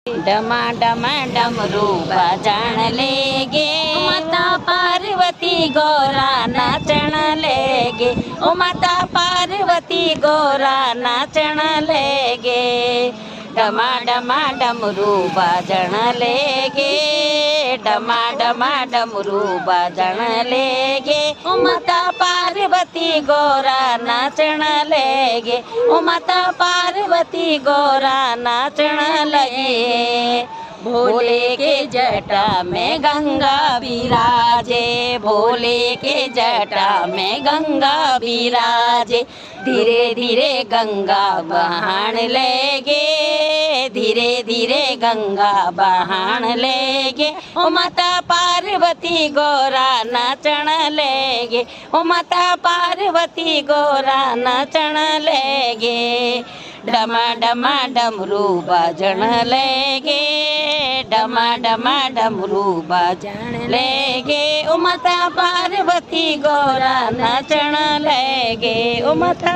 डमा डमा डमरू बजाण लेगे माता पार्वती गौरा नाचण लेगे ओ माता पार्वती गौरा नाचण लेगे डमा डमा डमरू बजाण लेगे डमा डमा डमरू बजाण लेगे ओ माता पार्वती गौरा नाचण लेगे ओ माता पार्वती गौरा नाचण लगे भोले के जटा में गंगा विराजे भोले के जटा में गंगा विराजे धीरे धीरे गंगा बहान लेगे धीरे धीरे गंगा बहान लेगे ओ माता पार्वती गौरा नाचण लेगे ओ माता पार्वती गौरा नाचण लेगे डमा डमा डमरू बजण लेगे डमा डमा डमरू बजण लेगे ओ माता पार्वती गौरा नाचण लेगे ओ माता